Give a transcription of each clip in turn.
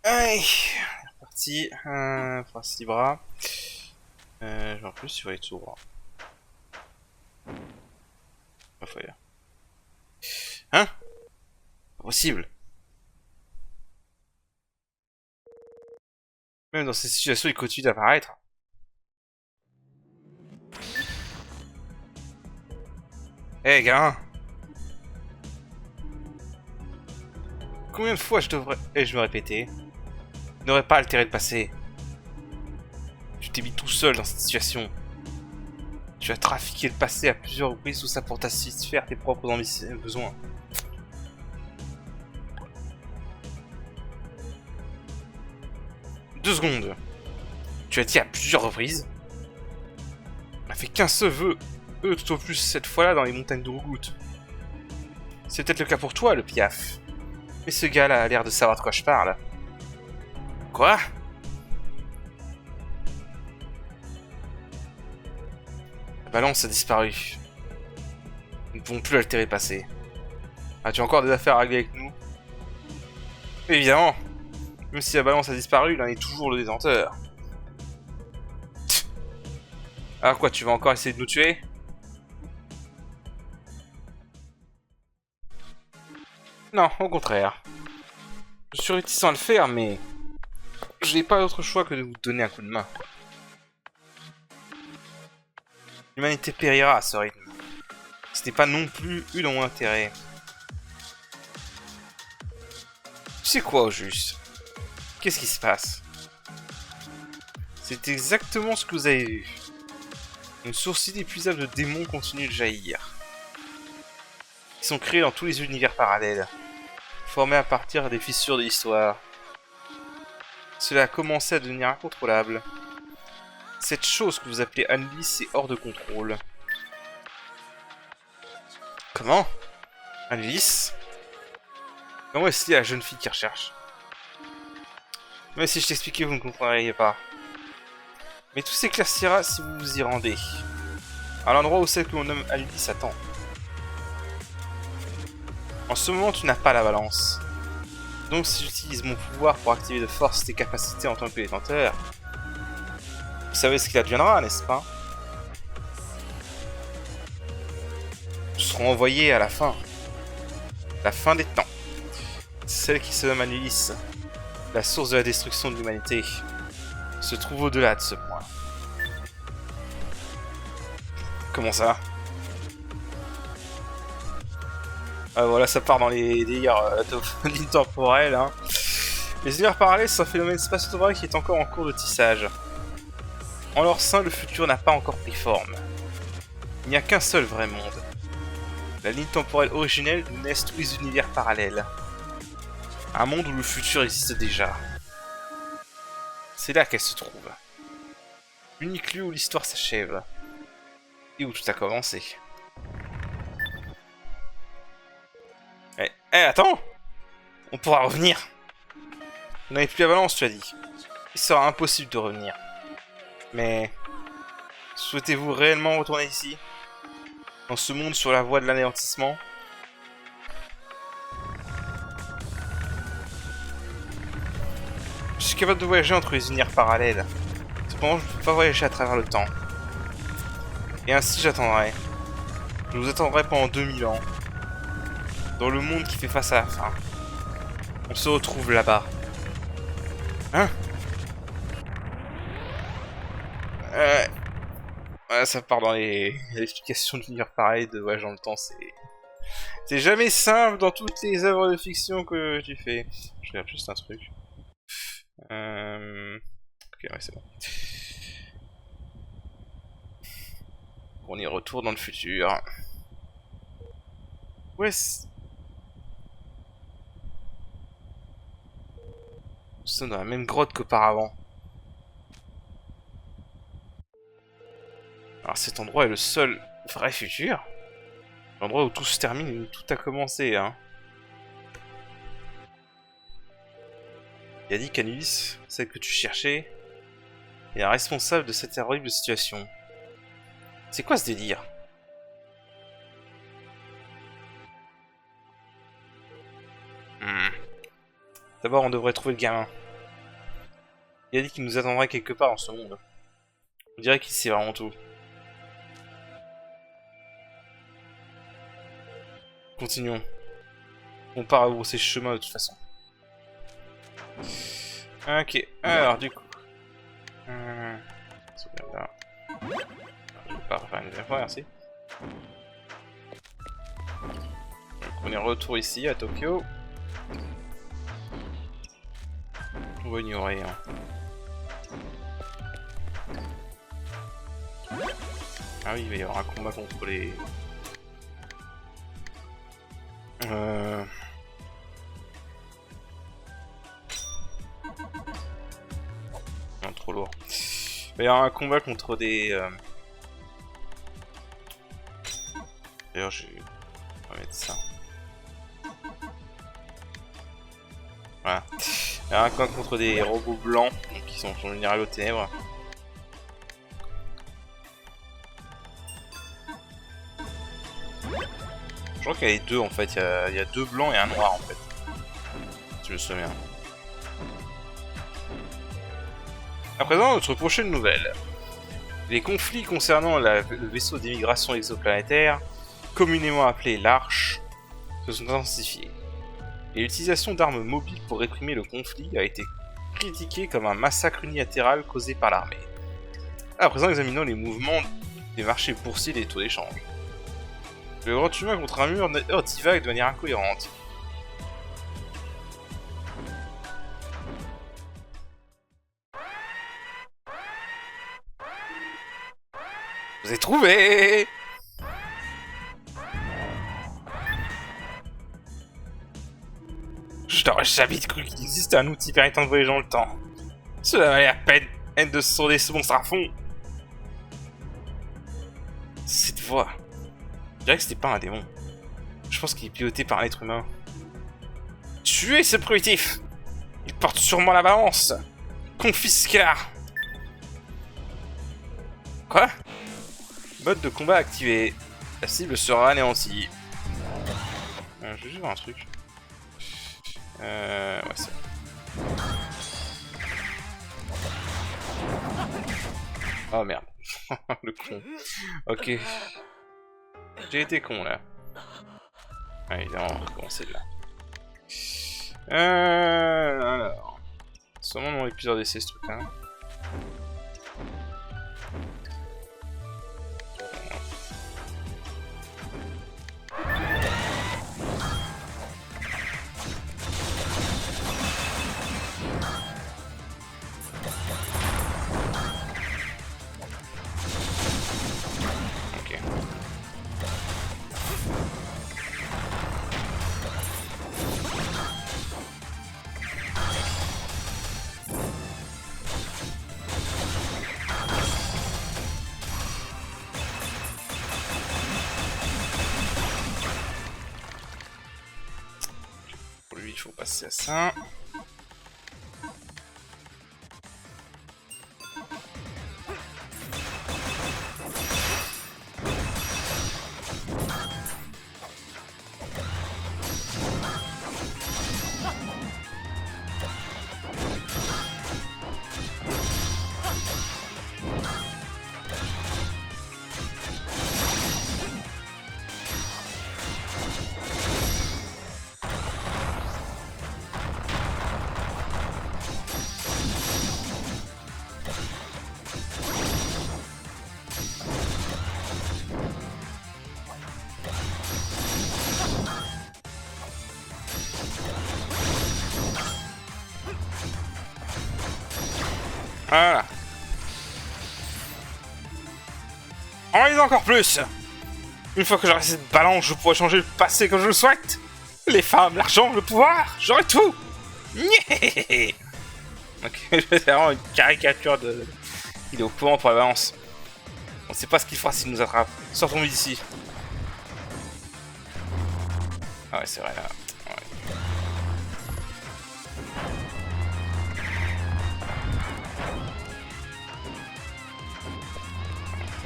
Allez, parti. Face Libra. Je en plus sur les tours. Pas foyer. Hein? Pas possible. Même dans ces situations, il continue d'apparaître. Eh hey, gamin! Combien de fois je devrais... je me répéter? Je n'aurais pas altéré le passé. Tu t'es mis tout seul dans cette situation. Tu as trafiqué le passé à plusieurs reprises, tout ça pour satisfaire tes propres besoins. 2 secondes. Tu as dit à plusieurs reprises. On n'a fait qu'un seul vœu. Eux tout au plus cette fois-là dans les montagnes d'Urugut. C'est peut-être le cas pour toi, le piaf. Mais ce gars-là a l'air de savoir de quoi je parle. Quoi? La balance a disparu. Nous ne pouvons plus altérer le passé. As-tu encore des affaires à régler avec nous? Évidemment. Même si la balance a disparu, il en est toujours le détenteur. Ah quoi, tu vas encore essayer de nous tuer? Non, au contraire. Je suis réticent à le faire, mais... je n'ai pas d'autre choix que de vous donner un coup de main. L'humanité périra à ce rythme. Ce n'est pas non plus eu dans mon intérêt. Tu sais quoi au juste? Qu'est-ce qui se passe? C'est exactement ce que vous avez vu. Une source inépuisable de démons continue de jaillir. Ils sont créés dans tous les univers parallèles, formés à partir des fissures de l'histoire. Cela a commencé à devenir incontrôlable. Cette chose que vous appelez Annelise est hors de contrôle. Comment? Annelise? Comment est-ce la jeune fille qui recherche? Mais si je t'expliquais, vous ne comprendriez pas. Mais tout s'éclaircira si vous vous y rendez. À l'endroit où celle que l'on nomme Annelise attend. En ce moment, tu n'as pas la balance. Donc si j'utilise mon pouvoir pour activer de force tes capacités en tant que détenteur, vous savez ce qu'il adviendra, n'est-ce pas? Nous serons envoyés à la fin des temps. Celle qui se nomme Annelise, la source de la destruction de l'humanité, se trouve au-delà de ce point. Comment ça? Ah voilà, ça part dans les délires de lignes temporelles. Hein. Les univers parallèles sont un phénomène spatio-temporel qui est encore en cours de tissage. En leur sein, le futur n'a pas encore pris forme. Il n'y a qu'un seul vrai monde. La ligne temporelle originelle d'où naissent tous les univers parallèles. Un monde où le futur existe déjà. C'est là qu'elle se trouve. L'unique lieu où l'histoire s'achève. Et où tout a commencé. Eh, attends! On pourra revenir! Vous n'avez plus la balance, tu as dit. Il sera impossible de revenir. Mais... souhaitez-vous réellement retourner ici? Dans ce monde sur la voie de l'anéantissement? Je suis capable de voyager entre les univers parallèles. Cependant, je ne peux pas voyager à travers le temps. Et ainsi, j'attendrai. Je vous attendrai pendant 2000 ans. Dans le monde qui fait face à la fin. On se retrouve là-bas. Hein? Ouais, ça part dans les explications de l'univers pareil de voyage dans le temps, c'est jamais simple dans toutes les œuvres de fiction que tu fais. Je regarde juste un truc. Ok, ouais, c'est bon. On y retourne dans le futur. Ouais, nous sommes dans la même grotte qu'auparavant. Alors cet endroit est le seul vrai futur. L'endroit où tout se termine et où tout a commencé, hein. Il a dit qu'Annelise, celle que tu cherchais, est la responsable de cette horrible situation. C'est quoi ce délire? D'abord, on devrait trouver le gamin. Il a dit qu'il nous attendrait quelque part dans ce monde. On dirait qu'il sait vraiment tout. Continuons. On part à brousser chemin de toute façon. Ok, alors du coup. Là. Je vais pas refaire une deuxième fois, merci. Donc on est retour ici à Tokyo. On va ignorer. Hein. Ah oui, il va y avoir un combat contre les... Non, trop lourd. Il va y avoir un combat contre des... D'ailleurs, on va mettre ça. Voilà. Il y a un combat contre des robots blancs qui sont vulnérables aux ténèbres. Je crois qu'il y a les deux en fait. Il y a deux blancs et un noir en fait. Si je me souviens. À présent, notre prochaine nouvelle. Les conflits concernant le vaisseau d'émigration exoplanétaire, communément appelé l'Arche, se sont intensifiés. Et l'utilisation d'armes mobiles pour réprimer le conflit a été critiquée comme un massacre unilatéral causé par l'armée. À présent, examinons les mouvements des marchés boursiers et des taux d'échange. Le grand humain contre un mur divague de manière incohérente. Je vous ai trouvé! Je n'aurais jamais cru qu'il existait un outil permettant de voyager dans le temps. Cela valait à peine de se sauver ce monstre à fond. Cette voix... Je dirais que c'était pas un démon. Je pense qu'il est piloté par un être humain. Tuez ce primitif! Il porte sûrement la balance! Confisquez-la! Quoi? Mode de combat activé. La cible sera anéantie. Je vais juste voir un truc. Ouais, c'est bon. Oh merde. Le con. Ok. J'ai été con là. Ah, évidemment, on va recommencer de là. Alors. Sûrement dans les plusieurs décès ce truc là. Il faut passer à ça. Voilà. En lisant encore plus. Une fois que j'aurai cette balance, je pourrai changer le passé comme je le souhaite. Les femmes, l'argent, le pouvoir, j'aurai tout. Nyeh. Ok, c'est vraiment une caricature de... Il est au courant pour la balance. On sait pas ce qu'il fera s'il nous attrape. Sortons d'ici. Ah ouais, c'est vrai là. Ouais.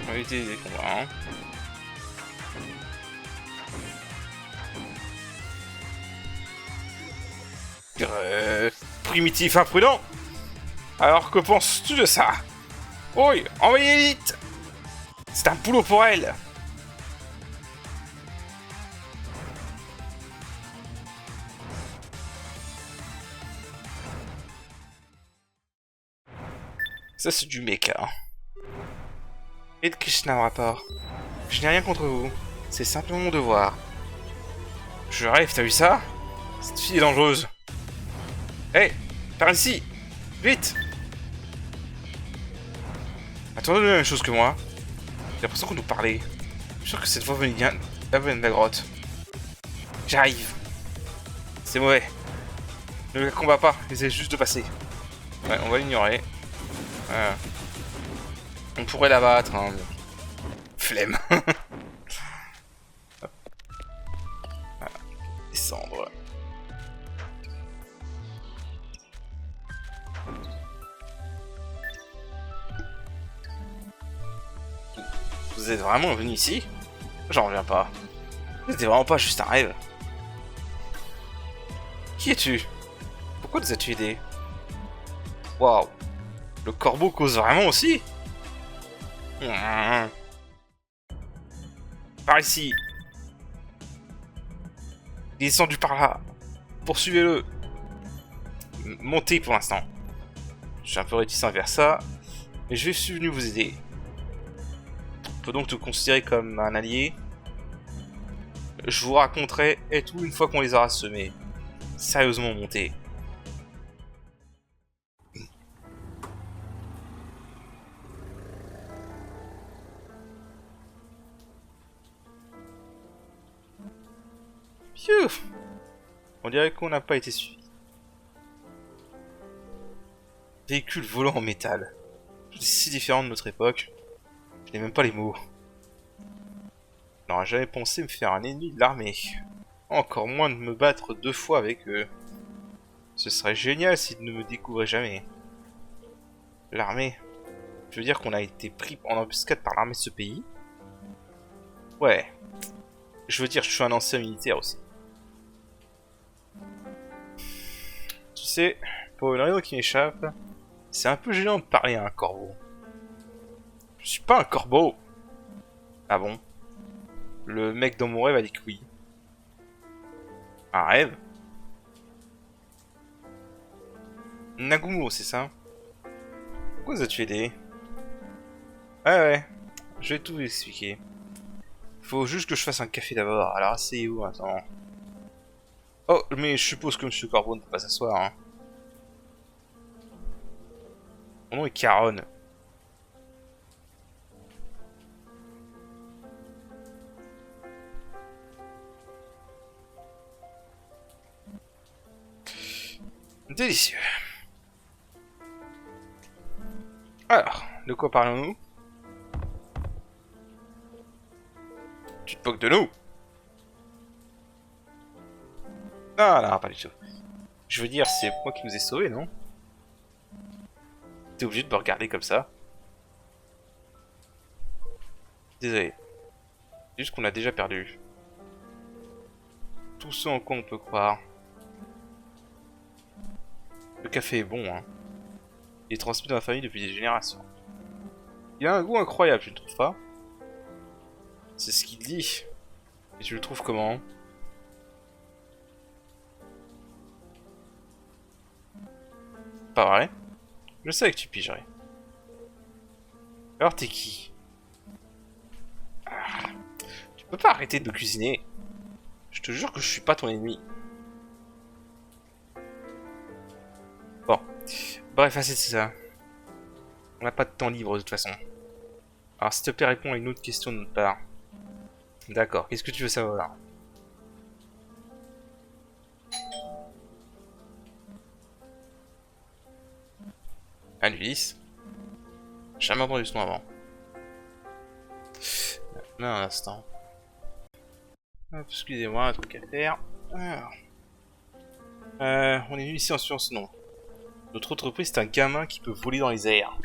On va éviter les combats, hein. Primitif imprudent. Alors que penses-tu de ça? Oui, envoyez vite! C'est un boulot pour elle! Ça c'est du mecha. Et de Krishna en rapport. Je n'ai rien contre vous. C'est simplement mon devoir. Je rêve, t'as vu ça? Cette fille est dangereuse. Hé, par ici! Vite! Attendez la même chose que moi. J'ai l'impression qu'on nous parlait. Je suis sûr que cette voix venait de la grotte. J'arrive. C'est mauvais. Ne la combat pas, essayez juste de passer. Ouais, on va l'ignorer. On pourrait la battre, hein. Flemme. Descendre. Vous êtes vraiment venu ici? J'en reviens pas. C'était vraiment pas juste un rêve. Qui es-tu? Pourquoi nous as-tu aidé? Waouh. Le corbeau cause vraiment aussi? Par ici. Il est descendu par là. Poursuivez-le. Montez pour l'instant. Je suis un peu réticent vers ça. Mais je suis venu vous aider. On peut donc te considérer comme un allié. Je vous raconterai et tout une fois qu'on les aura semés. Sérieusement montés. Phew. On dirait qu'on n'a pas été suivi. Véhicule volant en métal. C'est si différent de notre époque. Je n'ai même pas les mots. Je n'aurais jamais pensé me faire un ennemi de l'armée. Encore moins de me battre 2 fois avec eux. Ce serait génial s'ils ne me découvraient jamais. L'armée. Je veux dire qu'on a été pris en embuscade par l'armée de ce pays. Ouais. Je veux dire, je suis un ancien militaire aussi. Tu sais, pour une raison qui m'échappe, c'est un peu gênant de parler à un corbeau. Je suis pas un corbeau. Ah bon? Le mec dans mon rêve a dit que oui. Un rêve? Nagumo, c'est ça? Pourquoi vous as-tu aidé? Ouais, je vais tout vous expliquer. Faut juste que je fasse un café d'abord, alors asseyez-vous maintenant. Oh, mais je suppose que Monsieur Corbeau ne peut pas s'asseoir, hein. Mon nom est Caron. Délicieux. Alors, de quoi parlons-nous? Tu te moques de nous? Ah non, pas du tout. Je veux dire, c'est moi qui vous ai sauvés, non? T'es obligé de me regarder comme ça. Désolé. C'est juste qu'on a déjà perdu. Tout ce en quoi on peut croire. Le café est bon, hein. Il est transmis dans la famille depuis des générations. Il a un goût incroyable, tu ne trouves pas? C'est ce qu'il dit. Et tu le trouves comment? Pas vrai? Je savais que tu pigerais. Alors t'es qui? Ah, tu peux pas arrêter de me cuisiner. Je te jure que je suis pas ton ennemi. Bon. Bref, assez de ça. On n'a pas de temps libre de toute façon. Alors s'il te plaît, réponds à une autre question de notre part. D'accord, qu'est-ce que tu veux savoir? Ulysse? Jamais entendu ce nom avant. Non, un instant. Excusez-moi, un truc à faire. Alors. On est venu ici en suivant ce nom. Notre entreprise, c'est un gamin qui peut voler dans les airs.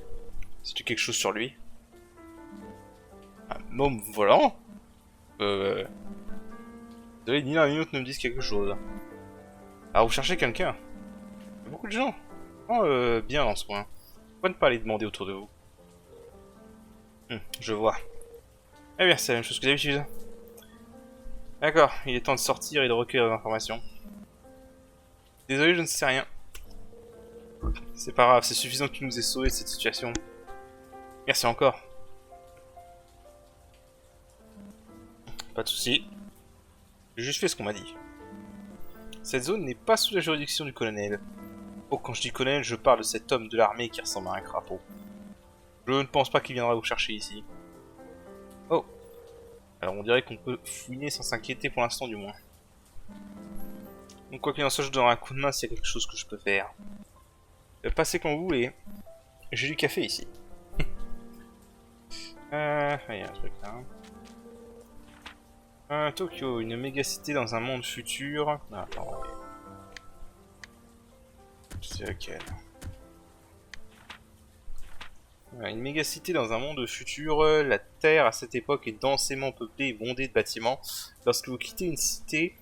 Sais-tu quelque chose sur lui? Un homme volant? Désolé, ni l'un ni l'autre ne me disent quelque chose. Alors vous cherchez quelqu'un? Beaucoup de gens. Oh, bien dans ce coin. Pourquoi ne pas les demander autour de vous? Je vois. Eh bien, c'est la même chose que d'habitude. D'accord, il est temps de sortir et de recueillir des informations. Désolé, je ne sais rien. C'est pas grave, c'est suffisant que tu nous aies sauvé de cette situation. Merci encore. Pas de soucis. J'ai juste fait ce qu'on m'a dit. Cette zone n'est pas sous la juridiction du colonel. Oh, quand je dis colonel, je parle de cet homme de l'armée qui ressemble à un crapaud. Je ne pense pas qu'il viendra vous chercher ici. Oh. Alors on dirait qu'on peut fouiner sans s'inquiéter pour l'instant du moins. Donc quoi qu'il en soit, je donnerai un coup de main s'il y a quelque chose que je peux faire. Passez quand vous voulez. J'ai du café ici. Il y a un truc là. Tokyo, une méga-cité dans un monde futur. Ah, attends, ouais. C'est lequel? Une méga-cité dans un monde futur. La Terre à cette époque est densément peuplée et bondée de bâtiments. Lorsque vous quittez une cité,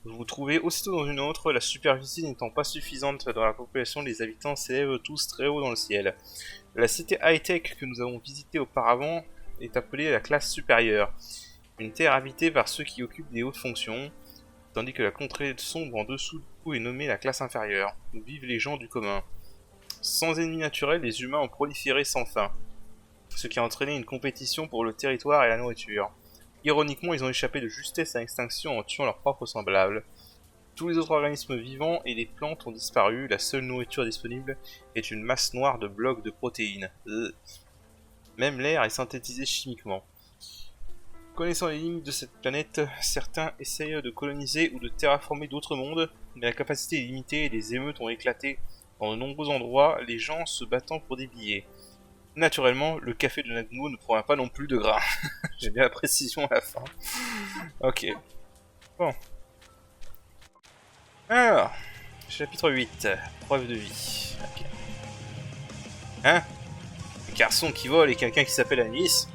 vous vous trouvez aussitôt dans une autre, la superficie n'étant pas suffisante dans la population, les habitants s'élèvent tous très haut dans le ciel. La cité high-tech que nous avons visitée auparavant est appelée la classe supérieure. Une terre habitée par ceux qui occupent des hautes fonctions, tandis que la contrée sombre en dessous est nommée la classe inférieure, où vivent les gens du commun. Sans ennemis naturels, les humains ont proliféré sans fin, ce qui a entraîné une compétition pour le territoire et la nourriture. Ironiquement, ils ont échappé de justesse à l'extinction en tuant leurs propres semblables. Tous les autres organismes vivants et les plantes ont disparu, la seule nourriture disponible est une masse noire de blocs de protéines. Même l'air est synthétisé chimiquement. Connaissant les limites de cette planète, certains essayent de coloniser ou de terraformer d'autres mondes, mais la capacité est limitée et des émeutes ont éclaté dans de nombreux endroits, les gens se battant pour des billets. Naturellement, le café de Nagmo ne provient pas non plus de gras. J'ai bien la précision à la fin. Ok. Bon. Alors, chapitre 8, preuve de vie. Ok. Hein? Un garçon qui vole et quelqu'un qui s'appelle Anis?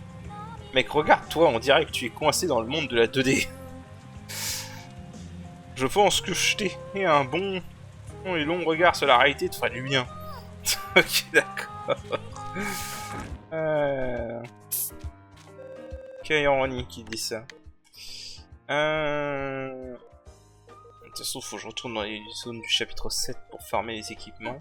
Mec, regarde-toi, on dirait que tu es coincé dans le monde de la 2D. Je pense que jeter un bon et long regard sur la réalité te ferait du bien. Ok, d'accord. Quelle ironie qui dit ça. De toute façon, faut que je retourne dans les zones du chapitre 7 pour farmer les équipements.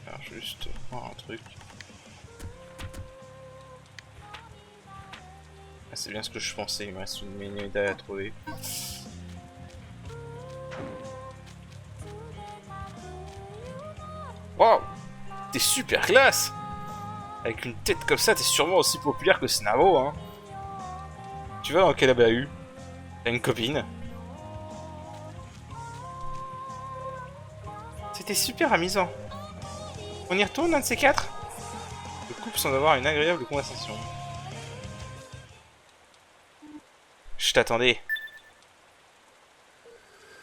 Alors, juste voir un truc. Ah, c'est bien ce que je pensais, il me reste une médaille à trouver. Wow! T'es super classe! Avec une tête comme ça, t'es sûrement aussi populaire que Snavo, hein. Tu vas dans quel bahut? T'as une copine? C'était super amusant. On y retourne, un de ces quatre? Le couple semble avoir une agréable conversation. Je t'attendais.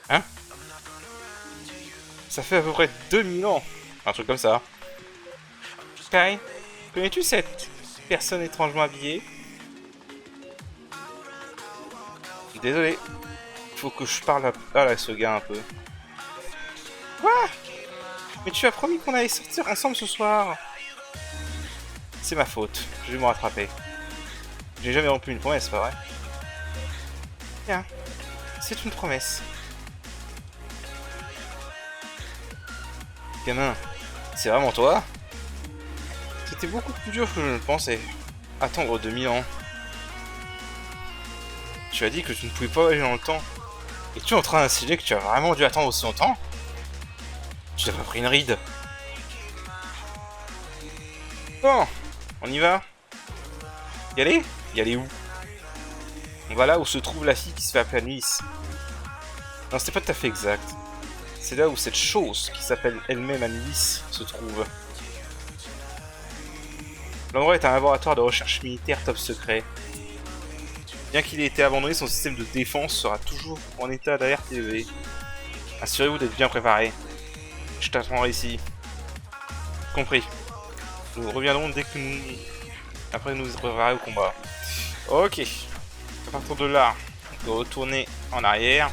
Hein? Ça fait à peu près 2000 ans. Un truc comme ça. Sky, connais-tu cette personne étrangement habillée? Désolé. Faut que je parle à ce gars un peu. Quoi? Mais tu as promis qu'on allait sortir ensemble ce soir. C'est ma faute. Je vais me rattraper. J'ai jamais rompu une promesse, pas vrai? Bien. C'est une promesse. Gamin, c'est vraiment toi? C'était beaucoup plus dur que je ne le pensais. Attendre 2000 ans. Tu as dit que tu ne pouvais pas voyager dans le temps. Es-tu en train d'insinuer que tu as vraiment dû attendre aussi longtemps? Tu t'as pas pris une ride. Bon, on y va. Y aller? Y aller où? On va là où se trouve la fille qui se fait appeler Alice. Non, c'était pas tout à fait exact. C'est là où cette chose qui s'appelle elle-même Alice se trouve. L'endroit est un laboratoire de recherche militaire top secret. Bien qu'il ait été abandonné, son système de défense sera toujours en état d'alerte élevé. Assurez-vous d'être bien préparé. Je t'attendrai ici. Compris. Nous reviendrons dès que nous... après nous préparer au combat. Ok. À partir de là, on peut retourner en arrière.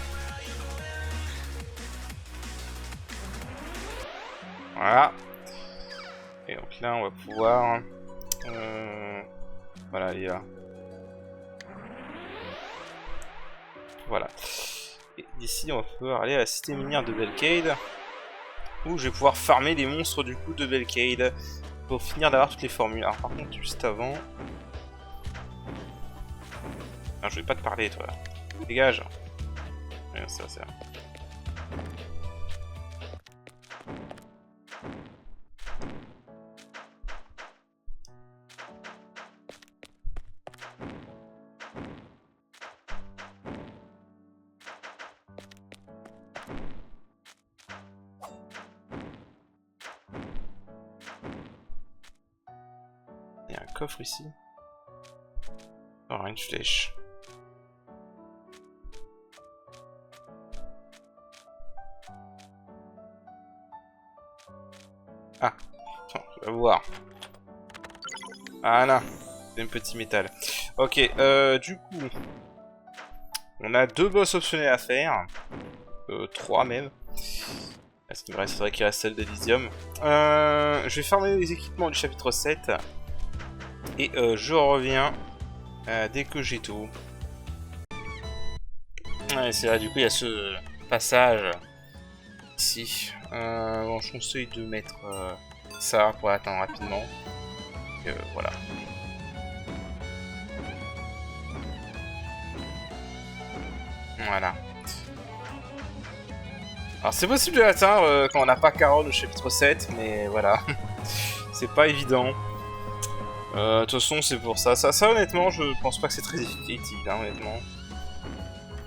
Voilà. Et donc là, on va pouvoir... Voilà, elle est là. Voilà. Et d'ici, on va pouvoir aller à la cité minière de Belcade. Où je vais pouvoir farmer les monstres du coup de Belcade. Pour finir d'avoir toutes les formules. Alors par contre, juste avant... Non, je vais pas te parler, toi. Dégage. Ouais, ça. Il y a un coffre ici. Oh, une flèche. Ah, attends, je vais voir. Ah là, c'est un petit métal. Ok, du coup, on a 2 boss optionnels à faire. 3 même. Est-ce qu'il me reste, c'est vrai qu'il reste celle d'Elysium. Je vais farmer les équipements du chapitre 7. Et je reviens dès que j'ai tout. Ouais, c'est là, du coup, il y a ce passage ici. Bon, je conseille de mettre ça pour atteindre rapidement. Voilà. Voilà. Alors c'est possible de l'atteindre quand on n'a pas Carole au chapitre 7, mais voilà. C'est pas évident. De toute façon, c'est pour ça. Ça, honnêtement, je pense pas que c'est très utile, hein, honnêtement.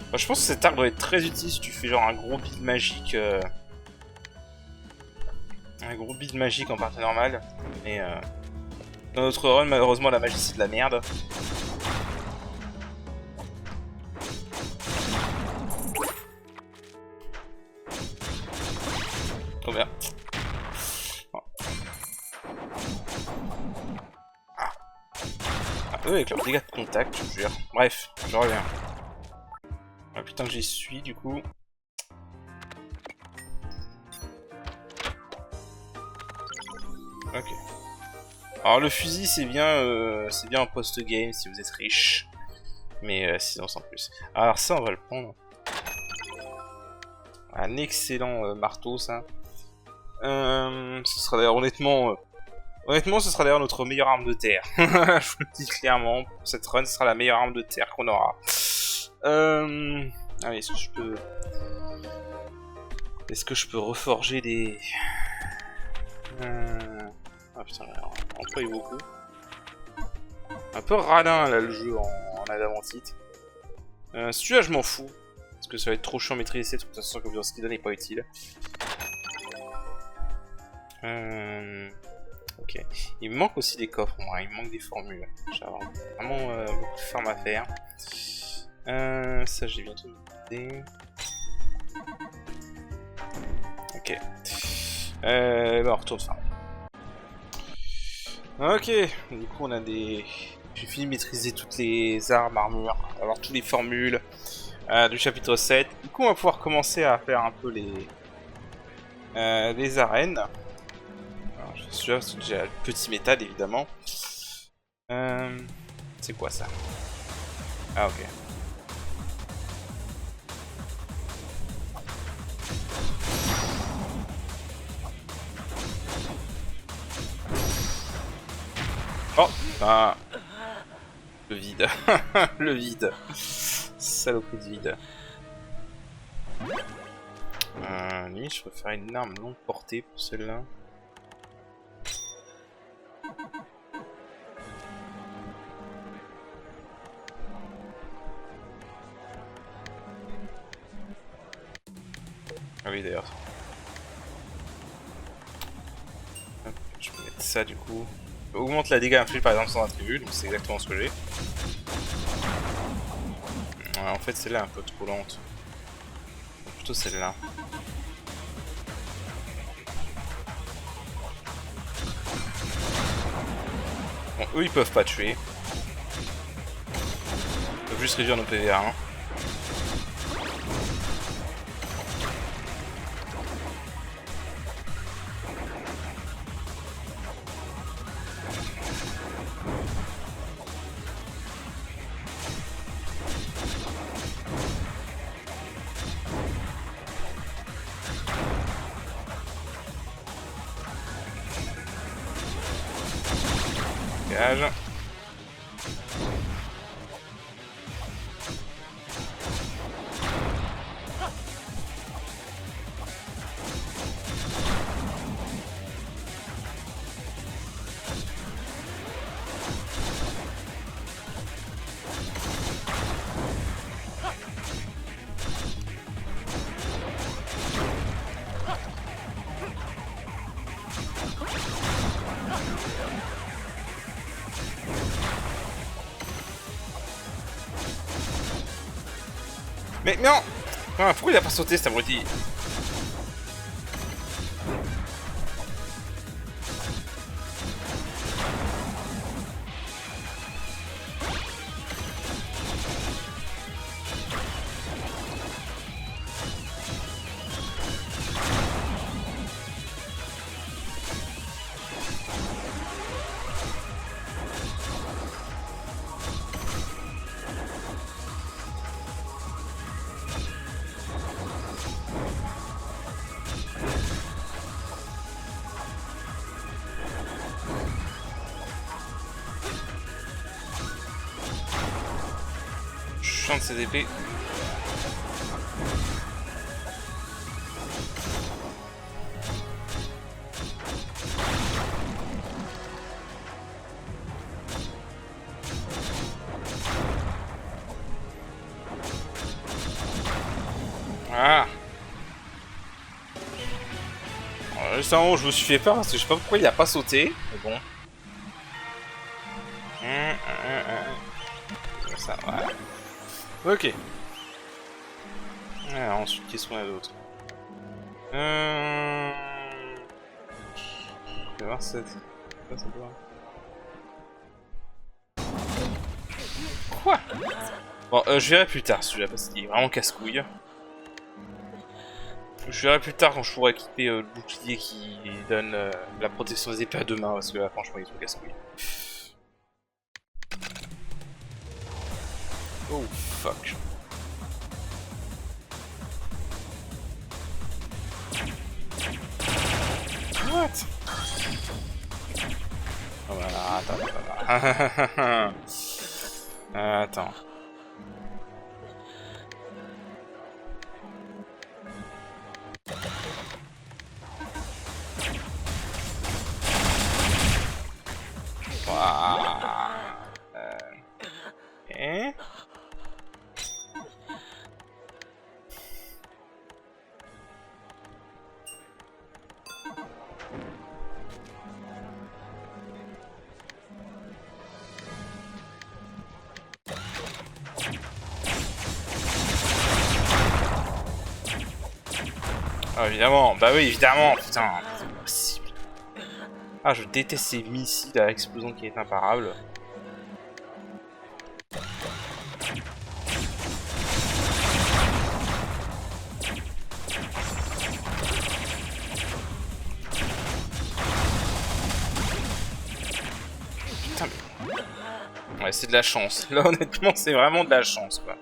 Enfin, je pense que cet arc doit être très utile si tu fais genre un gros build magique. Un gros build magique en partie normale. Mais dans notre run, malheureusement, la magie c'est de la merde. Oh merde. Oh. Eux avec leurs dégâts de contact, je te jure. Bref, je reviens. Ah putain, j'y suis du coup. Ok. Alors le fusil c'est bien en post-game si vous êtes riche. Mais sinon sans plus. Alors ça on va le prendre. Un excellent marteau ça. Ce sera d'ailleurs honnêtement ce sera d'ailleurs notre meilleure arme de terre. Je vous le dis clairement, pour cette run ce sera la meilleure arme de terre qu'on aura. Allez, est-ce que je peux reforger des... Ah putain, on emploie beaucoup. Un peu radin là le jeu en adamantite. Celui-là je m'en fous. Parce que ça va être trop chiant à maîtriser, de toute façon que ce qu'il donne n'est pas utile. Ok. Il me manque aussi des coffres, moi. Il me manque des formules. J'ai vraiment beaucoup de formes à faire. Ça j'ai bientôt idée. Ok. Bah on retourne farm. Ok, du coup on a des... J'ai fini de maîtriser toutes les armes, armures, avoir toutes les formules du chapitre 7. Du coup on va pouvoir commencer à faire un peu les arènes. Alors, je suis sûr, c'est déjà le petit métal évidemment. C'est quoi ça? Ah ok. Oh ah. Le vide. Le vide. Saloperie de vide. Limite, je préfère une arme longue portée pour celle-là. Ah oui, d'ailleurs. Je peux mettre ça du coup. Augmente la dégâts infligés par exemple sans attribut, donc c'est exactement ce que j'ai. Ouais, en fait, celle-là est un peu trop lente. Plutôt celle-là. Bon, eux ils peuvent pas tuer. Ils peuvent juste réduire nos PV1. Dégage. Mais non! Ah, pourquoi il a pas sauté cet abruti? De ses épées. Ah. Juste un moment, je me suis fait peur parce que je sais pas pourquoi il a pas sauté. Mais bon. Ça, ouais. Ok. Alors ensuite, qu'est-ce qu'on a d'autre? Je vais voir cette... Quoi? Bon, je verrai plus tard celui-là parce qu'il est vraiment casse-couille. Je verrai plus tard quand je pourrai équiper le bouclier qui donne la protection des épées à deux mains parce que là franchement il est trop casse-couille. Oh fuck. What? Oh voilà, attends. Attends. Ah, évidemment, bah oui, évidemment, putain, c'est pas possible. Ah, je déteste ces missiles à explosion qui est imparable. Putain, mais... Ouais, c'est de la chance. Là, honnêtement, c'est vraiment de la chance, quoi.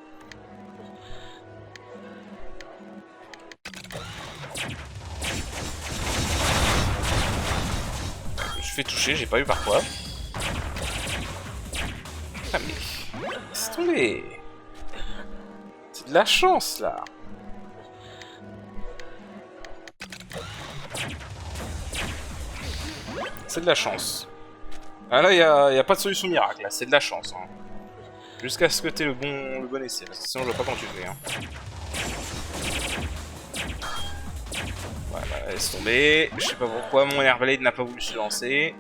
Je fais toucher, j'ai pas eu par quoi. Ah mais... Laisse tomber. C'est de la chance, là. C'est de la chance. Ah là, y a pas de solution miracle, là, c'est de la chance. Hein. Jusqu'à ce que t'aies le bon essai, parce que sinon je vois pas quand tu fais. Hein. Voilà, laisse tomber. Je sais pas pourquoi mon Airblade n'a pas voulu se lancer.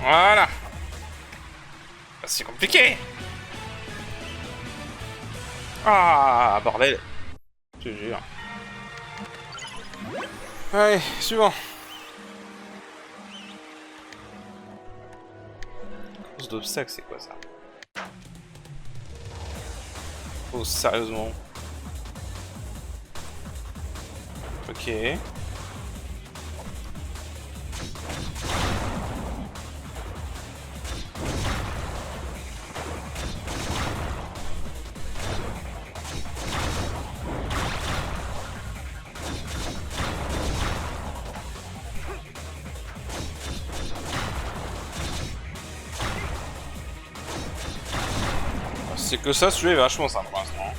Voilà. C'est compliqué. Ah, bordel. Je te jure. Allez, suivant. Course d'obstacles, c'est quoi ça? Oh, sérieusement. Ok. C'est que ça, celui-là est vachement simple pour l'instant.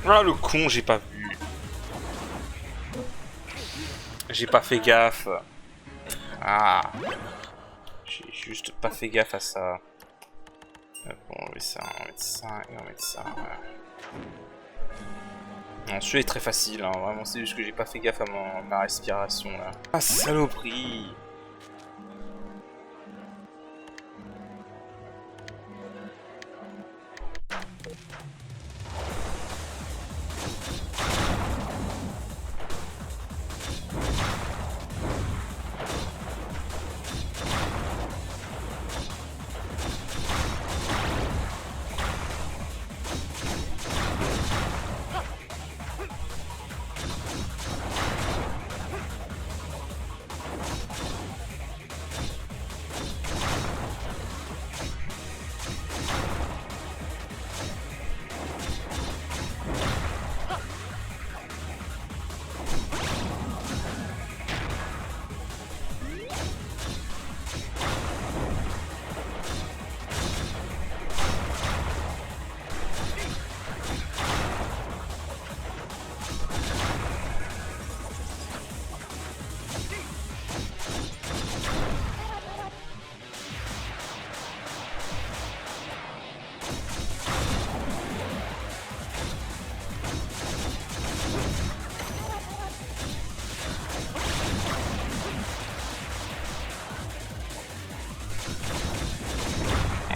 Ah le con, j'ai pas vu. J'ai pas fait gaffe. Ah. J'ai juste pas fait gaffe à ça. Bon, on va mettre ça, on va mettre ça, et on va mettre ça. Voilà. Non, celui-là est très facile, hein. Vraiment, c'est juste que j'ai pas fait gaffe à ma respiration là. Ah, saloperie!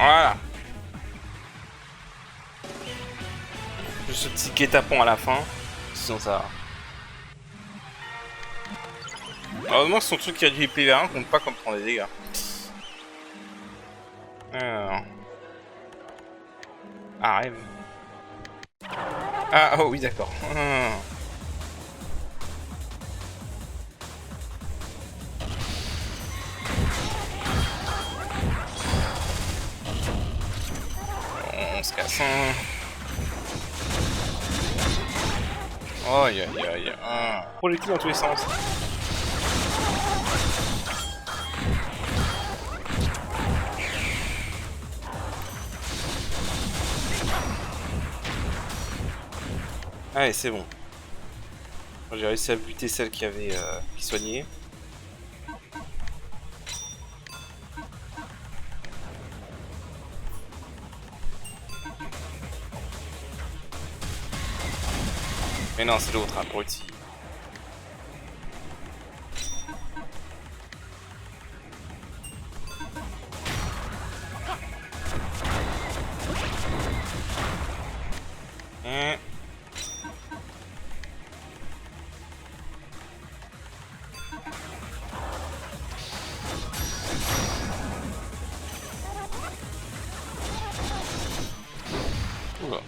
Voilà. Juste ce petit guet-apens à la fin. Sinon ça. Heureusement son truc qui a du PV1 compte pas comme prendre des dégâts. Alors. Ah, rêve. Ah, oh oui, d'accord. On se casse. Aïe aïe aïe. Projectile dans tous les sens. Allez, c'est bon. J'ai réussi à buter celle qui avait qui soignait. Mais non, c'est l'autre, abruti. Oula.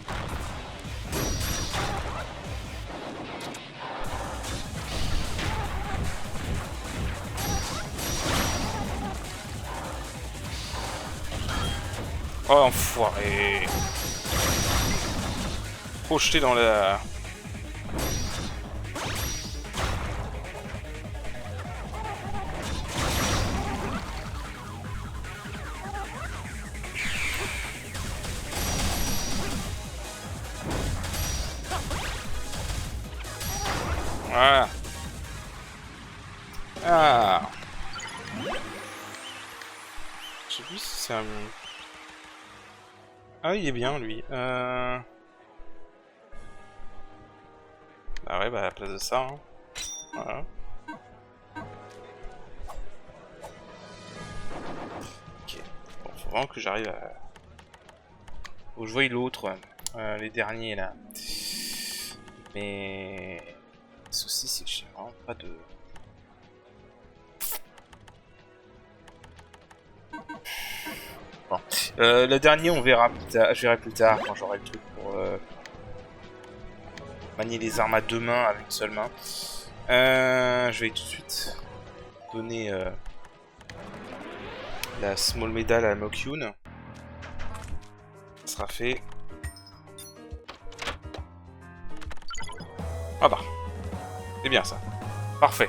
Oh enfoiré. Projeté dans la... Voilà. Ah. Je sais plus si c'est un... Ah il est bien lui. Bah ouais, bah à la place de ça. Hein. Voilà. Vraiment que j'arrive à... Faut que je voie l'autre, les derniers là. Mais... Le souci c'est que j'ai vraiment pas de... Bon. Le dernier on verra plus tard, je verrai plus tard quand j'aurai le truc pour manier les armes à deux mains avec une seule main. Je vais tout de suite donner la small medal à Mokyun. Ça sera fait. Ah bah, c'est bien ça. Parfait.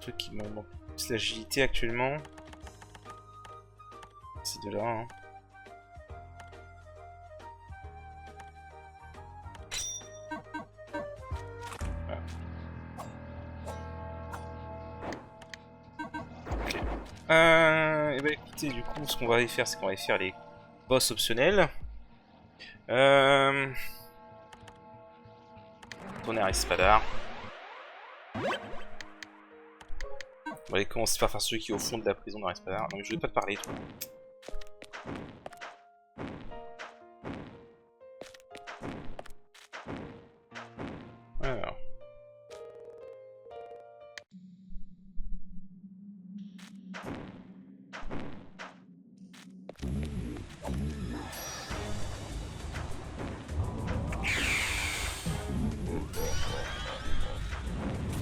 Truc qui me manque plus l'agilité actuellement. C'est de là. Hein. Voilà. Ok. Et bah écoutez, du coup, ce qu'on va aller faire, c'est qu'on va aller faire les boss optionnels. Tonnerre à Espadard. On va aller commencer par faire celui qui est au fond de la prison dans Espadard. Non mais je vais pas te parler, toi. Alors.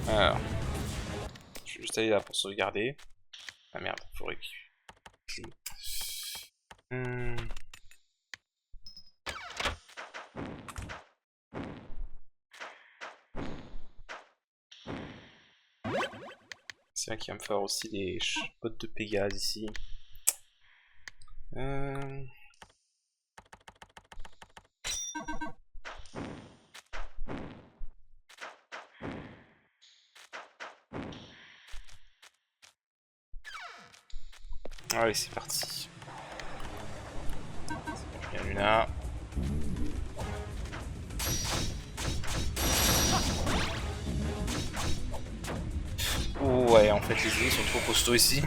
Alors. Je vais juste aller là pour sauvegarder. Ah merde, faut récupérer. C'est vrai qu'il va me falloir aussi des bottes de Pégase ici. Allez, c'est parti. Il y en a Luna. Ouais, en fait, les ennemis sont trop costauds ici.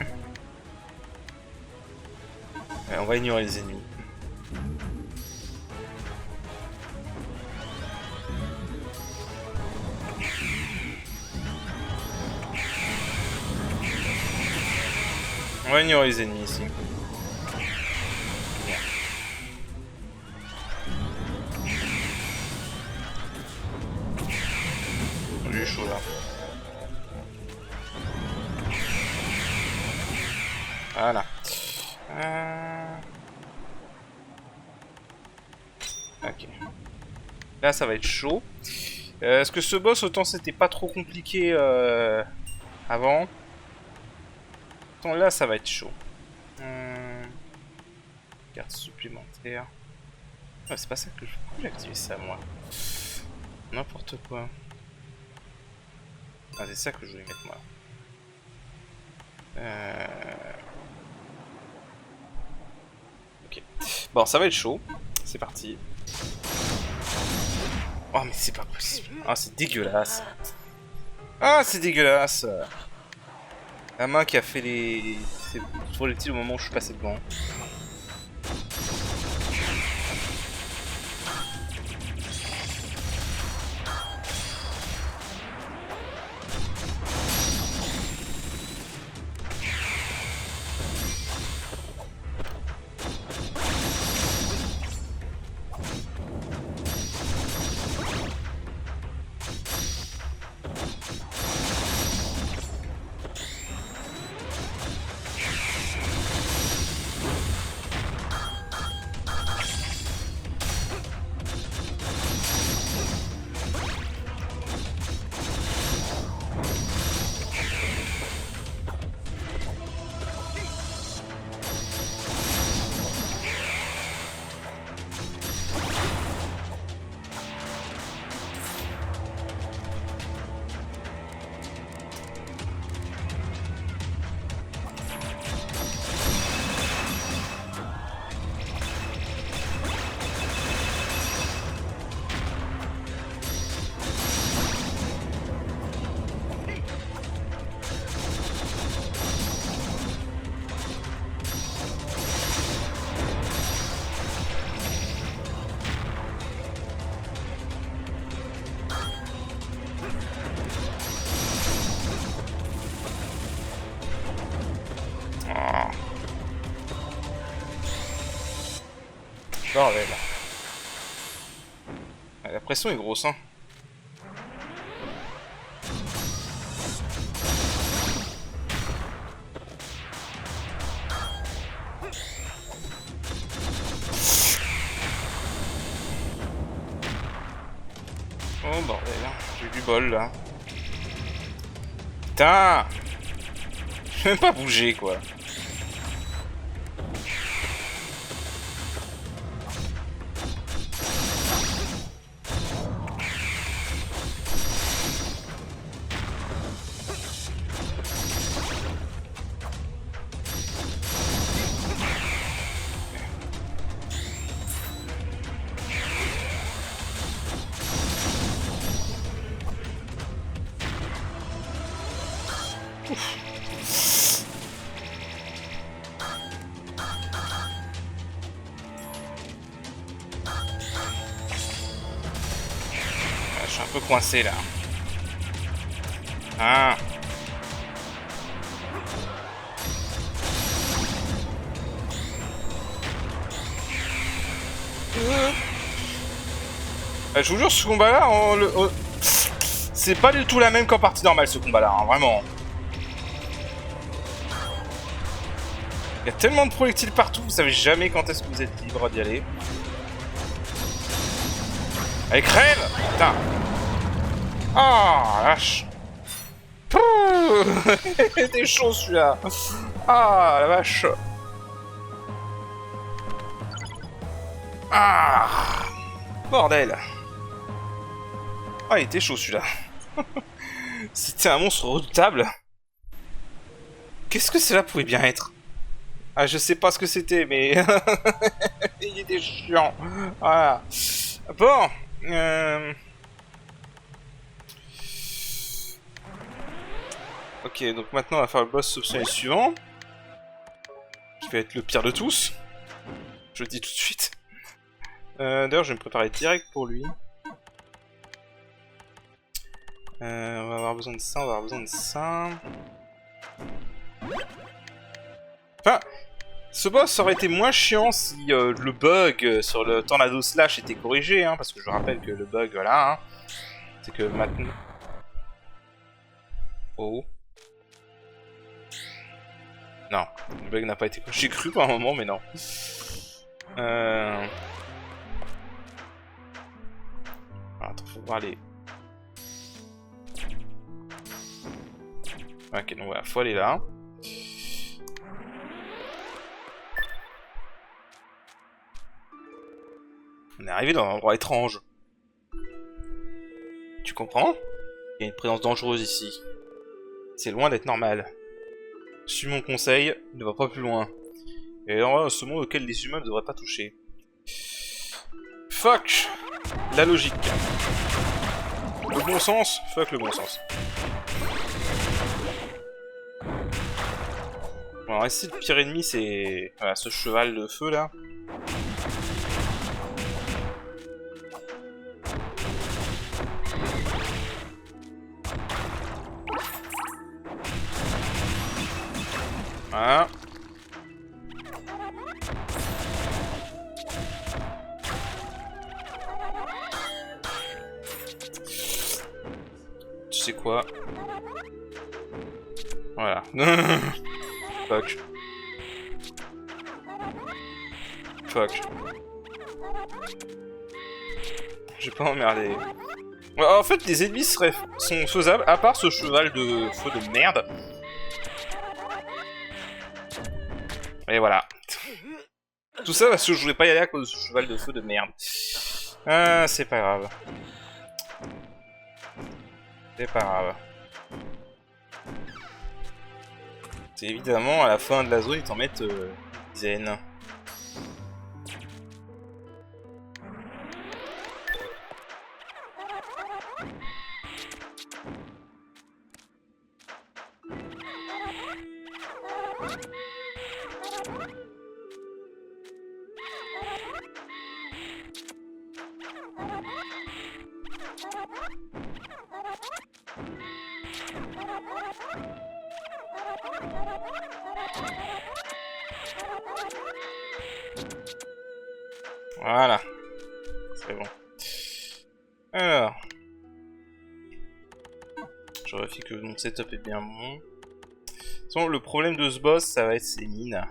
Ouais, on va ignorer les ennemis. On va ignorer les ennemis ici. Lui, chaud là. Voilà. Ok. Là, ça va être chaud. Est-ce que ce boss, autant c'était pas trop compliqué avant. Autant là, ça va être chaud. Carte supplémentaire. Ouais, c'est pas ça que je... Pourquoi j'ai activé ça, moi? N'importe quoi. Ah, c'est ça que je voulais mettre, moi. Ok. Bon, ça va être chaud. C'est parti. Oh, mais c'est pas possible. Ah, c'est dégueulasse. Ah, c'est dégueulasse. La main qui a fait les projectiles au moment où je suis passé devant. Bordel. La pression est grosse, hein. Oh bordel, j'ai eu du bol là. Putain! Je vais même pas bouger quoi. Je suis un peu coincé là. Ah. Je vous jure, ce combat là, c'est pas du tout la même qu'en partie normale ce combat là, hein, vraiment. Il y a tellement de projectiles partout, vous savez jamais quand est-ce que vous êtes libre d'y aller. Allez, crève! Putain! Ah, lâche! T'es chaud celui-là! Ah, la vache! Ah! Bordel! Ah, il était chaud celui-là! C'était un monstre redoutable! Qu'est-ce que cela pouvait bien être? Ah, je sais pas ce que c'était, mais... il était chiant! Voilà! Bon! Ok, donc maintenant on va faire le boss optionnel suivant. Qui va être le pire de tous. Je le dis tout de suite. D'ailleurs, je vais me préparer direct pour lui. On va avoir besoin de ça, on va avoir besoin de ça. Enfin, ce boss aurait été moins chiant si le bug sur le Tornado Slash était corrigé, hein, parce que je rappelle que le bug, voilà, hein, c'est que maintenant... Oh. Non, le bug n'a pas été corrigé. J'ai cru pour un moment, mais non. Attends, faut voir les... Ok, donc voilà, faut aller là. On est arrivé dans un endroit étrange. Tu comprends? Il y a une présence dangereuse ici. C'est loin d'être normal. Suis mon conseil, ne va pas plus loin. Et alors, ce monde auquel les humains ne devraient pas toucher. Fuck la logique. Le bon sens, fuck le bon sens. Bon, alors ici, le pire ennemi, c'est voilà, ce cheval de feu là. Voilà. Tu sais quoi? Voilà. Fuck. Fuck. J'ai pas emmerdé. Ouais, en fait, les ennemis sont faisables, à part ce cheval de feu de merde. Et voilà. Tout ça parce que je voulais pas y aller à cause de ce cheval de feu de merde. Ah, c'est pas grave. C'est pas grave. C'est évidemment à la fin de la zone, ils t'en mettent une dizaine. Voilà. C'est bon. Alors. Je vérifie que mon setup est bien bon. De toute façon, le problème de ce boss, ça va être ses mines.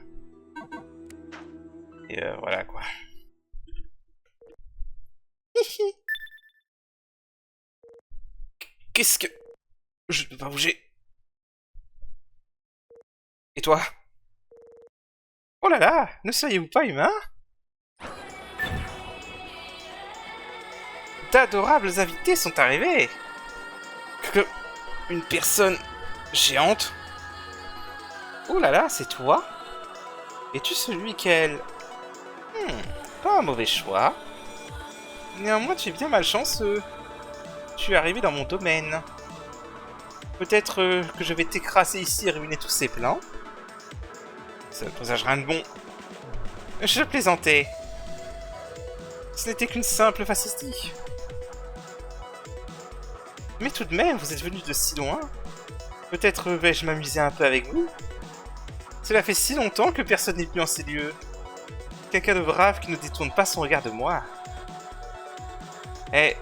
Et voilà quoi. Qu'est-ce que... Je ne peux pas bouger. Et toi? Oh là là, ne seriez-vous pas humain? D'adorables invités sont arrivés. Une personne géante. Oh là là, c'est toi? Es-tu celui qu'elle... pas un mauvais choix. Néanmoins, tu es bien malchanceux. Tu es arrivé dans mon domaine. Peut-être que je vais t'écraser ici et ruiner tous ces plans. Ça ne présage rien de bon. Je plaisantais. Ce n'était qu'une simple facétie. Mais tout de même, vous êtes venu de si loin. Peut-être vais-je m'amuser un peu avec vous? Cela fait si longtemps que personne n'est venu en ces lieux. Quelqu'un de brave qui ne détourne pas son regard de moi. Eh,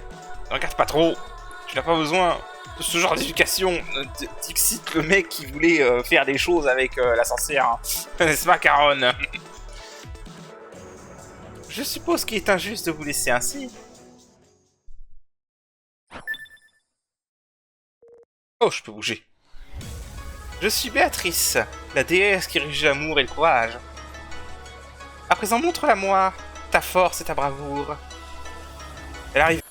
regarde pas trop. Tu n'as pas besoin de ce genre d'éducation. Dixit, le mec qui voulait faire des choses avec la sorcière. N'est-ce pas, Caron? Je suppose qu'il est injuste de vous laisser ainsi. Oh, je peux bouger. Je suis Béatrice, la déesse qui régit l'amour et le courage. À présent, montre-la-moi ta force et ta bravoure. Elle arrive.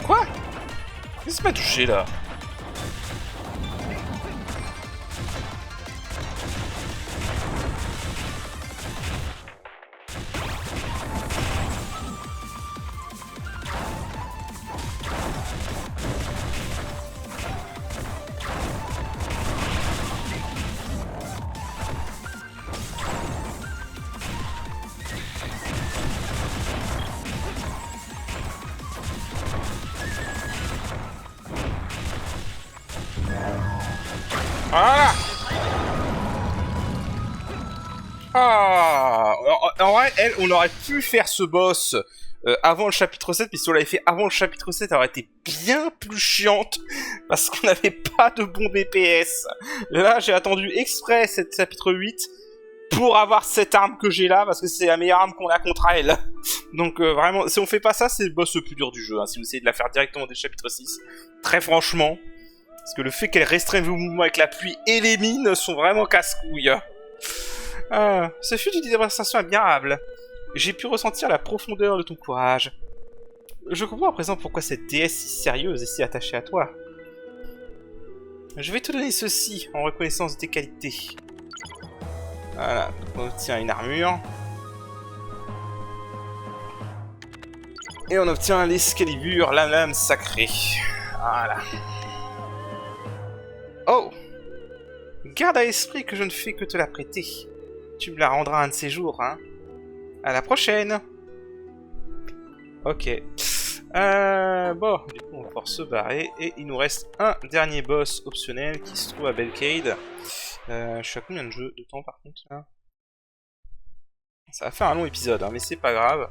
Quoi? Qu'est-ce qui m'a touché là? Voilà. Ah, en vrai, on aurait pu faire ce boss avant le chapitre 7, mais si on l'avait fait avant le chapitre 7, elle aurait été bien plus chiante, parce qu'on n'avait pas de bon DPS. Là, j'ai attendu exprès cette chapitre 8 pour avoir cette arme que j'ai là, parce que c'est la meilleure arme qu'on a contre elle. Donc vraiment, si on fait pas ça, c'est le boss le plus dur du jeu, hein, si vous essayez de la faire directement dès le chapitre 6. Très franchement... Parce que le fait qu'elle restreigne vos mouvements avec la pluie et les mines sont vraiment casse-couilles. Ce fut une démonstration admirable. J'ai pu ressentir la profondeur de ton courage. Je comprends à présent pourquoi cette déesse si sérieuse est si attachée à toi. Je vais te donner ceci en reconnaissance de tes qualités. Voilà, on obtient une armure. Et on obtient l'Excalibur, la lame sacrée. Voilà. Oh! Garde à l'esprit que je ne fais que te la prêter. Tu me la rendras un de ces jours, hein? À la prochaine! Ok. Bon, du coup, on va pouvoir se barrer. Et il nous reste un dernier boss optionnel qui se trouve à Belcade. Je suis à combien de temps par contre, là? Ça va faire un long épisode, hein, mais c'est pas grave.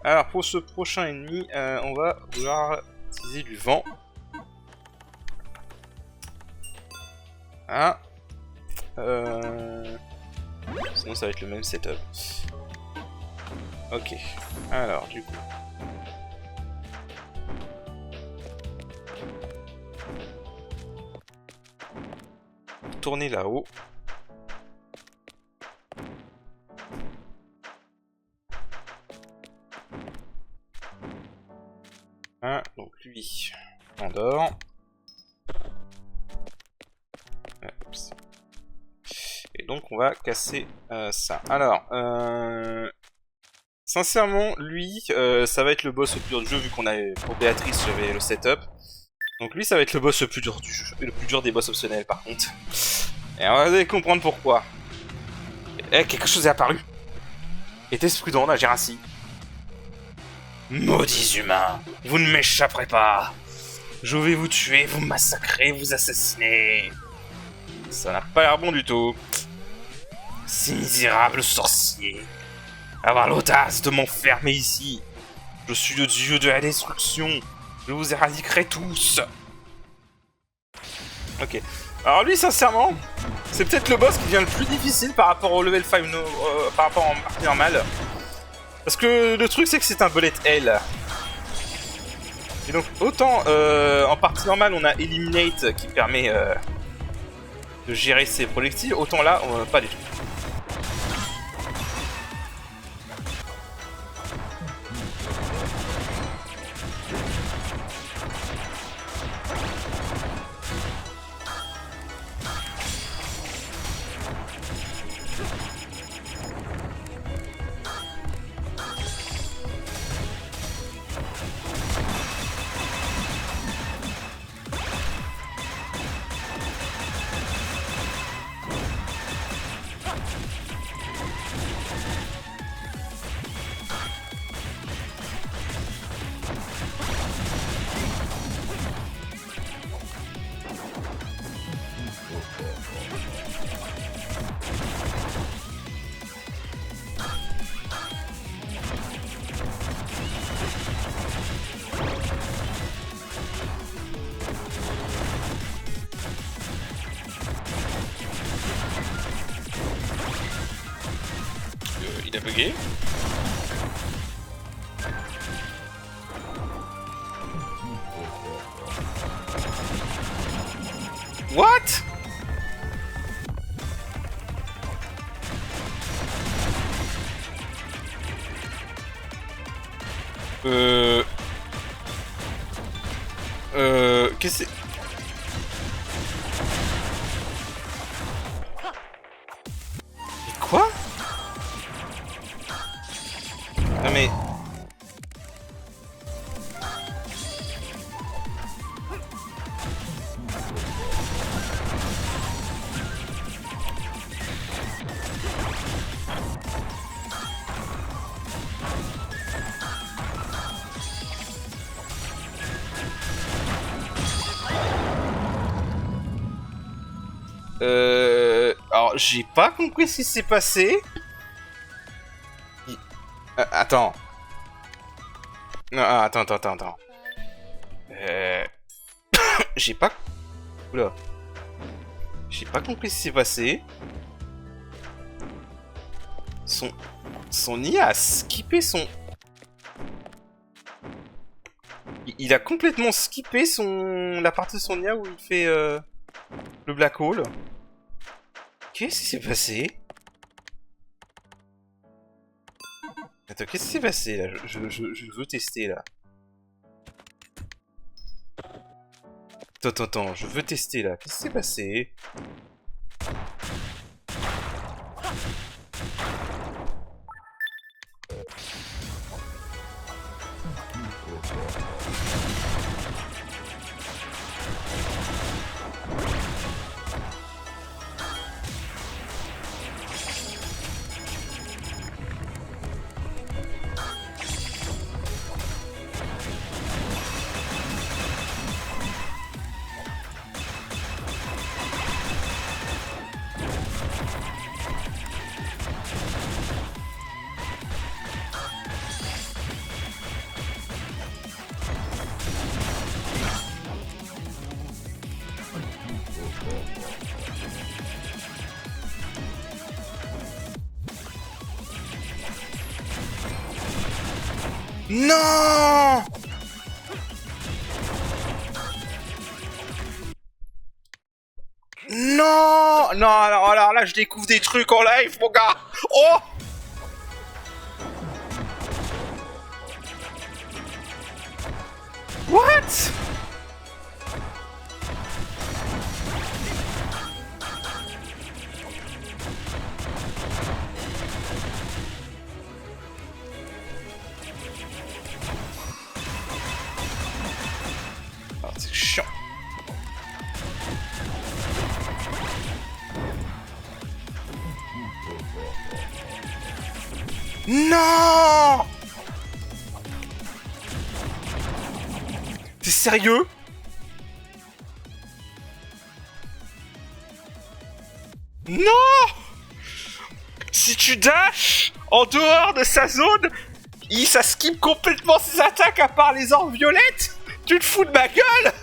Alors pour ce prochain ennemi, on va vouloir utiliser du vent. Ah. Sinon ça va être le même setup. Ok. Alors du coup. Tourner là-haut. Ah, donc lui, on dort. Ah, et donc on va casser ça. Alors, sincèrement, lui, ça va être le boss le plus dur du jeu, vu qu'on a pour Béatrice, j'avais le setup. Donc lui, ça va être le boss le plus dur du jeu, le plus dur des boss optionnels par contre. Et on va comprendre pourquoi. Eh, quelque chose est apparu. Était-ce prudent d'agir ainsi? Maudits humains, vous ne m'échapperez pas. Je vais vous tuer, vous massacrer, vous assassiner. Ça n'a pas l'air bon du tout. Ces misérables sorciers. Avoir l'audace de m'enfermer ici. Je suis le dieu de la destruction. Je vous éradiquerai tous. Ok. Alors lui, sincèrement, c'est peut-être le boss qui devient le plus difficile par rapport au level 5, par rapport en partie normale. Parce que le truc, c'est que c'est un bullet hell. Et donc, autant en partie normale, on a Eliminate qui permet de gérer ses projectiles, autant là, pas du tout. Il a bugué. What? Qu'est-ce que c'est? Mais quoi? Non mais... Alors, j'ai pas compris ce qui s'est passé. Attends. Non, attends. J'ai pas... Oula. J'ai pas compris ce qui s'est passé. Son IA a skippé son... Il a complètement skippé la partie de son IA où il fait le black hole. Qu'est-ce qui s'est passé? Attends, qu'est-ce qui s'est passé là? Je veux tester là. Attends, je veux tester là. Qu'est-ce qui s'est passé? Non! Non! Non, alors là, je découvre des trucs en live, mon gars! Oh! What? Ah, c'est chiant. Non! T'es sérieux? Non! Si tu dashes en dehors de sa zone, ça skip complètement ses attaques à part les orbes violettes. Tu te fous de ma gueule?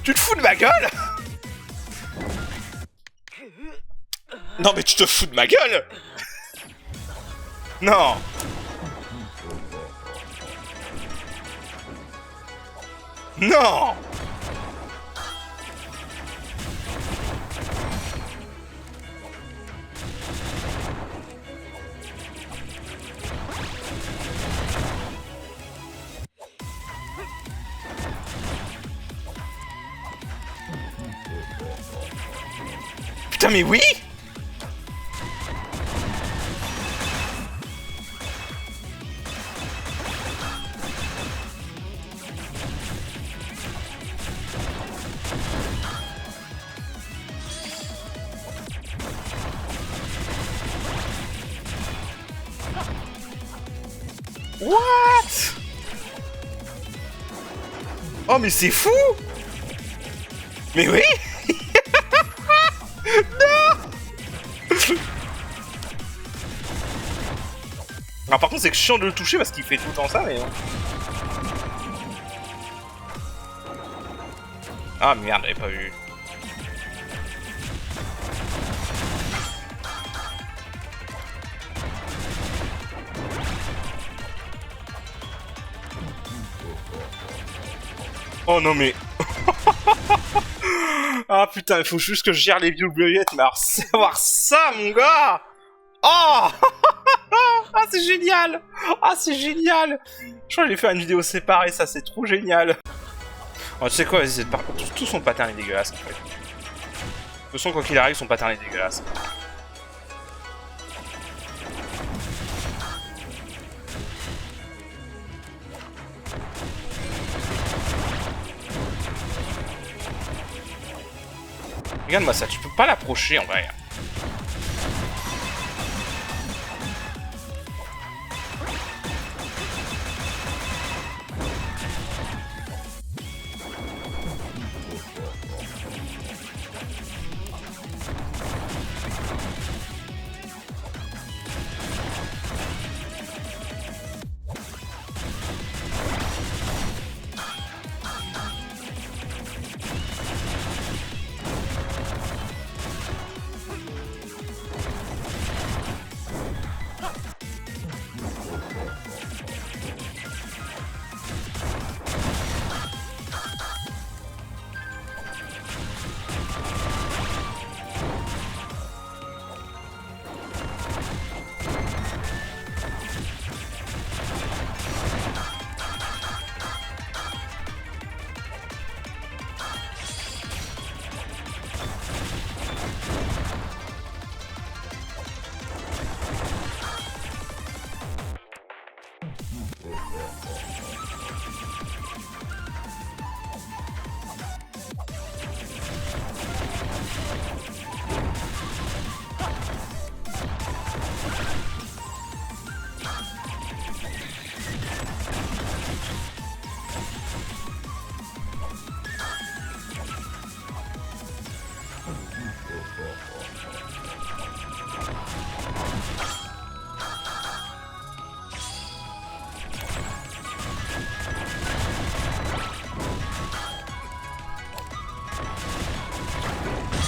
Tu te fous de ma gueule? Non mais tu te fous de ma gueule? Non. Non. Putain mais oui. What? Oh mais c'est fou. Mais oui. Non. Alors par contre c'est chiant de le toucher parce qu'il fait tout le temps ça mais... Ah merde, j'avais pas vu. Oh non mais... Ah putain, il faut juste que je gère les violettes, mais alors savoir ça mon gars. Oh. Ah c'est génial. Ah c'est génial. Je crois que je vais faire une vidéo séparée, ça c'est trop génial. Oh, tu sais quoi, vas-y, tout son pattern est dégueulasse en fait. De toute façon, quoi qu'il arrive, son pattern est dégueulasse. Regarde-moi ça, tu peux pas l'approcher en vrai.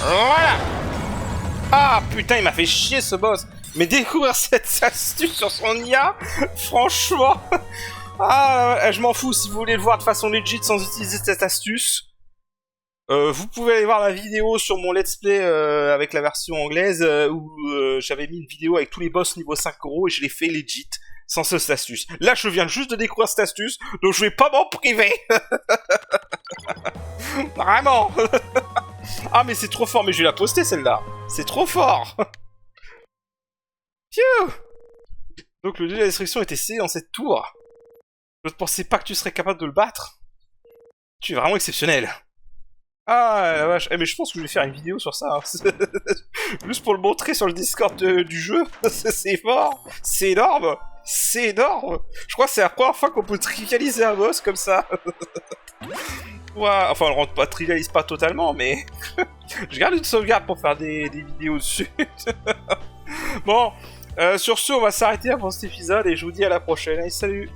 Voilà. Ah putain, il m'a fait chier ce boss. Mais découvrir cette astuce sur son IA, franchement... Ah, je m'en fous, si vous voulez le voir de façon legit sans utiliser cette astuce, vous pouvez aller voir la vidéo sur mon let's play avec la version anglaise où j'avais mis une vidéo avec tous les boss niveau 5 euros et je l'ai fait legit sans cette astuce. Là, je viens juste de découvrir cette astuce, donc je vais pas m'en priver. Vraiment. Ah, mais c'est trop fort, mais je vais la poster celle-là. C'est trop fort. Phew. Donc le dieu de la destruction était scellé dans cette tour. Je ne pensais pas que tu serais capable de le battre. Tu es vraiment exceptionnel. Ah la vache, mais je pense que je vais faire une vidéo sur ça. Hein. Juste pour le montrer sur le Discord du jeu. C'est fort. C'est énorme. C'est énorme. Je crois que c'est la première fois qu'on peut trivialiser un boss comme ça. Ouais, enfin, on ne trivialise pas totalement, mais... je garde une sauvegarde pour faire des vidéos dessus. Bon, sur ce, on va s'arrêter avant cet épisode et je vous dis à la prochaine. Allez, salut.